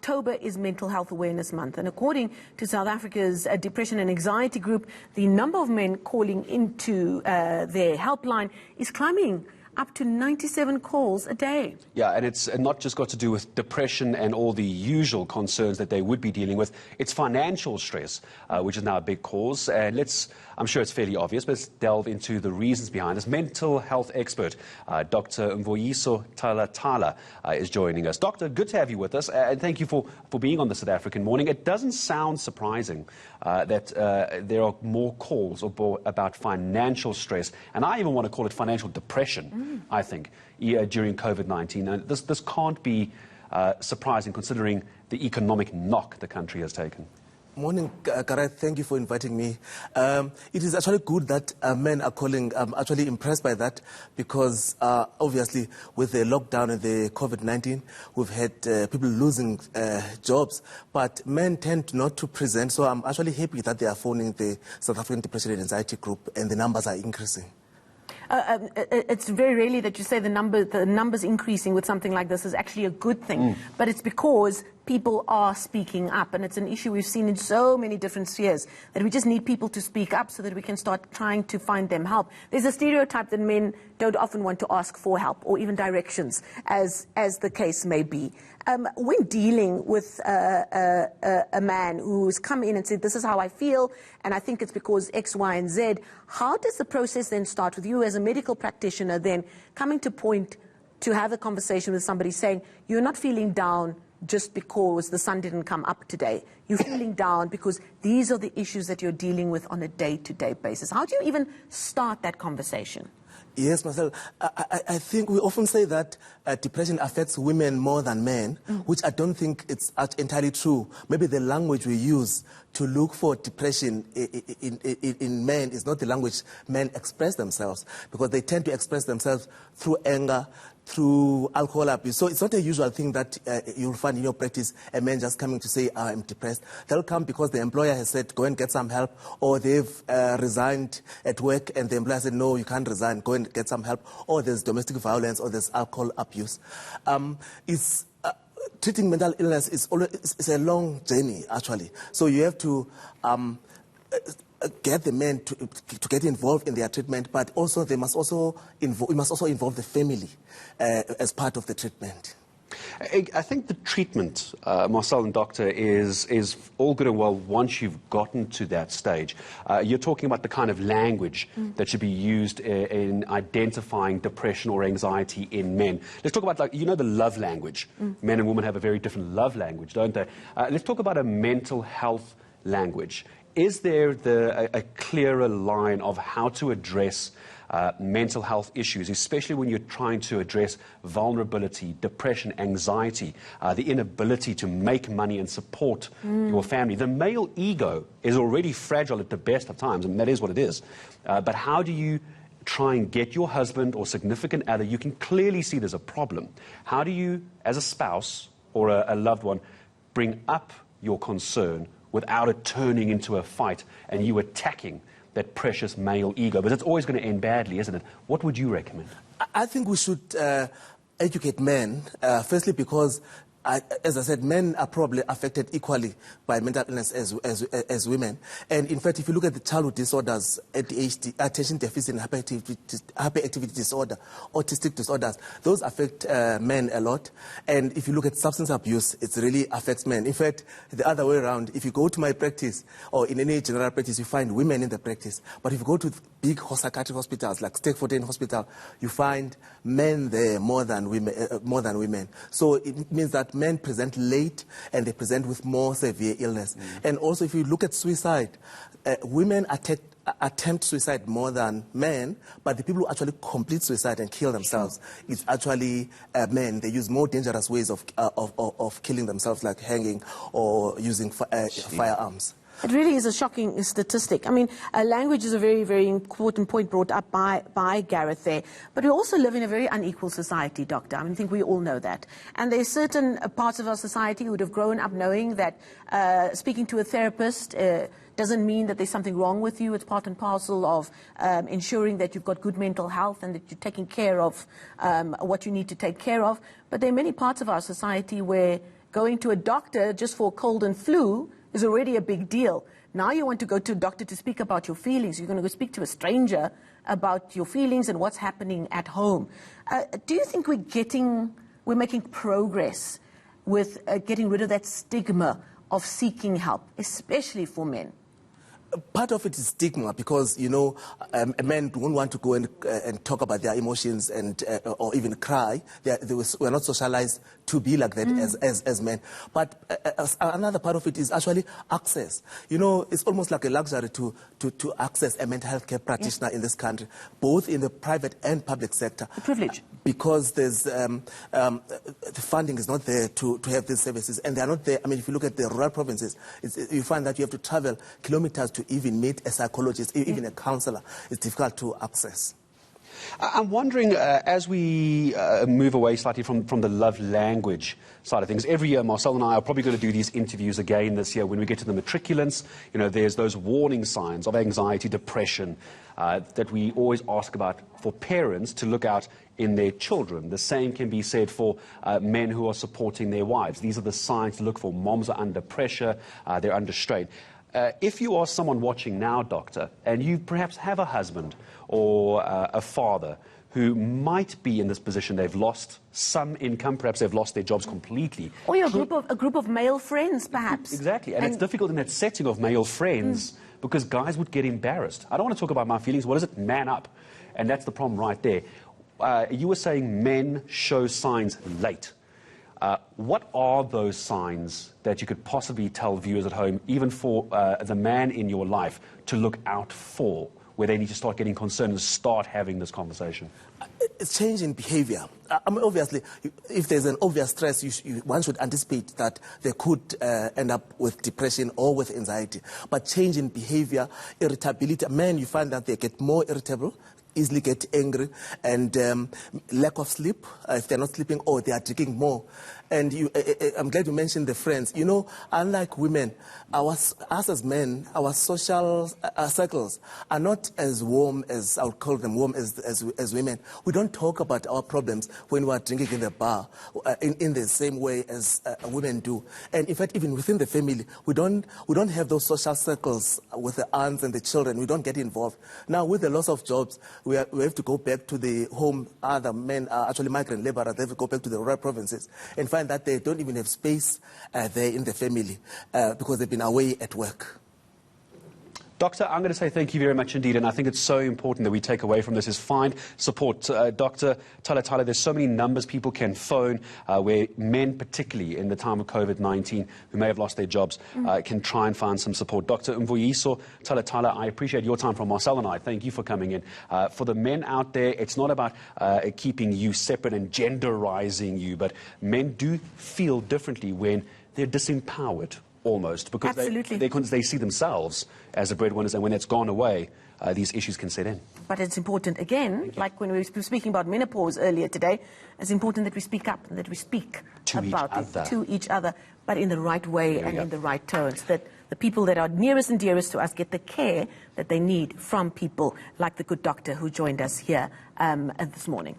October is Mental Health Awareness Month, and according to South Africa's Depression and Anxiety Group, the number of men calling into their helpline is climbing up to 97 calls a day. Yeah, and it's not just got to do with depression and all the usual concerns that they would be dealing with. It's financial stress, which is now a big cause. And I'm sure it's fairly obvious, but let's delve into the reasons behind this. Mental health expert, Dr Mvuyiso Talatala, is joining us. Doctor, good to have you with us, and thank you for being on the South African Morning. It doesn't sound surprising that there are more calls about financial stress, and I even want to call it financial depression. I think, during COVID-19. And this can't be surprising considering the economic knock the country has taken. Morning, Gareth. Thank you for inviting me. It is actually good that men are calling. I'm actually impressed by that because obviously with the lockdown and the COVID-19, we've had people losing jobs, but men tend not to present. So I'm actually happy that they are phoning the South African Depression and Anxiety Group and the numbers are increasing. It's very rarely that you say the numbers increasing with something like this is actually a good thing, but it's because people are speaking up, and it's an issue we've seen in so many different spheres that we just need people to speak up so that we can start trying to find them help. There's a stereotype that men don't often want to ask for help or even directions, as the case may be. When dealing with a man who's come in and said, this is how I feel, and I think it's because X, Y, and Z, how does the process then start with you as a medical practitioner then coming to point to have a conversation with somebody saying, you're not feeling down just because the sun didn't come up today. You're feeling down because these are the issues that you're dealing with on a day-to-day basis. How do you even start that conversation? Yes, Marcelle. I think we often say that depression affects women more than men, which I don't think it's entirely true. Maybe the language we use to look for depression in men is not the language men express themselves, because they tend to express themselves through anger, through alcohol abuse. So it's not a usual thing that you'll find in your practice a man just coming to say, I'm depressed. They'll come because the employer has said, go and get some help, or they've resigned at work and the employer said, no, you can't resign, go and get some help, or there's domestic violence, or there's alcohol abuse. Treating mental illness is a long journey, actually. So you have to get the men to get involved in their treatment, but also we must also involve the family as part of the treatment. I think the treatment, Marcelle and Doctor, is all good and well once you've gotten to that stage. You're talking about the kind of language that should be used in identifying depression or anxiety in men. Let's talk about, the love language. Men and women have a very different love language, don't they? Let's talk about a mental health language. Is there a clearer line of how to address mental health issues, especially when you're trying to address vulnerability, depression, anxiety, the inability to make money and support your family? The male ego is already fragile at the best of times, and that is what it is. But how do you try and get your husband or significant other? You can clearly see there's a problem. How do you, as a spouse or a loved one, bring up your concern without it turning into a fight and you attacking that precious male ego? But it's always going to end badly, isn't it? What would you recommend? I think we should educate men, firstly because, as I said, men are probably affected equally by mental illness as women. And in fact, if you look at the childhood disorders, ADHD, attention deficit and hyperactivity disorder, autistic disorders, those affect men a lot. And if you look at substance abuse, it really affects men. In fact, the other way around, if you go to my practice or in any general practice, you find women in the practice. But if you go to big psychiatric hospitals like Stegfontein Hospital, you find men there more than women. So it means that men present late and they present with more severe illness. And also if you look at suicide, women attempt suicide more than men, but the people who actually complete suicide and kill themselves is actually men. They use more dangerous ways of killing themselves, like hanging or using firearms. It really is a shocking statistic. I mean, language is a very, very important point brought up by Gareth there. But we also live in a very unequal society, Doctor. I think we all know that. And there's certain parts of our society who would have grown up knowing that speaking to a therapist doesn't mean that there's something wrong with you. It's part and parcel of ensuring that you've got good mental health and that you're taking care of what you need to take care of. But there are many parts of our society where Going to a doctor just for a cold and flu is already a big deal. Now you want to go to a doctor to speak about your feelings. You're going to go speak to a stranger about your feelings and what's happening at home. Do you think we're making progress with getting rid of that stigma of seeking help, especially for men? Part of it is stigma because, men don't want to go and talk about their emotions and or even cry. We're not socialized to be like that as men. But another part of it is actually access. It's almost like a luxury to access a mental health care practitioner in this country, both in the private and public sector. A privilege. Because there's the funding is not there to have these services, and they are not there. I mean, if you look at the rural provinces, you find that you have to travel kilometers to even meet a psychologist, even a counselor. It's difficult to access. I'm wondering, as we move away slightly from the love language side of things, every year Marcelle and I are probably going to do these interviews again this year. When we get to the matriculants, there's those warning signs of anxiety, depression, that we always ask about for parents to look out in their children. The same can be said for men who are supporting their wives. These are the signs to look for. Moms are under pressure, they're under strain. If you are someone watching now, doctor, and you perhaps have a husband or a father who might be in this position, they've lost some income, perhaps they've lost their jobs completely. Or you're a group of male friends, perhaps. Exactly, and it's difficult in that setting of male friends because guys would get embarrassed. I don't want to talk about my feelings. What is it? Man up. And that's the problem right there. You were saying men show signs late. What are those signs that you could possibly tell viewers at home, even for the man in your life, to look out for, where they need to start getting concerned and start having this conversation? It's change in behavior. I mean, obviously, if there's an obvious stress, one should anticipate that they could end up with depression or with anxiety. But change in behavior, irritability, men, you find that they get more irritable, easily get angry, and lack of sleep, if they're not sleeping, or they are drinking more. And I'm glad you mentioned the friends. Unlike women, us as men, our social circles are not as warm as, I would call them warm as women. We don't talk about our problems when we are drinking in the bar in the same way as women do. And in fact, even within the family, we don't have those social circles with the aunts and the children. We don't get involved. Now, with the loss of jobs, we have to go back to the home. Other men are actually migrant laborers. They have to go back to the rural provinces and find that they don't even have space there in the family because they've been away at work. Doctor, I'm going to say thank you very much indeed, and I think it's so important that we take away from this is find support. Dr. Talatala, there's so many numbers people can phone where men, particularly in the time of COVID-19, who may have lost their jobs, can try and find some support. Dr. Mvuyiso Talatala, I appreciate your time from Marcelle and I. Thank you for coming in. For the men out there, it's not about keeping you separate and genderizing you, but men do feel differently when they're disempowered. Almost, because they see themselves as the breadwinners, and when it's gone away, these issues can set in. But it's important, again, like when we were speaking about menopause earlier today, it's important that we speak up and that we speak to each other, but in the right way and in the right tones, that the people that are nearest and dearest to us get the care that they need from people like the good doctor who joined us here this morning.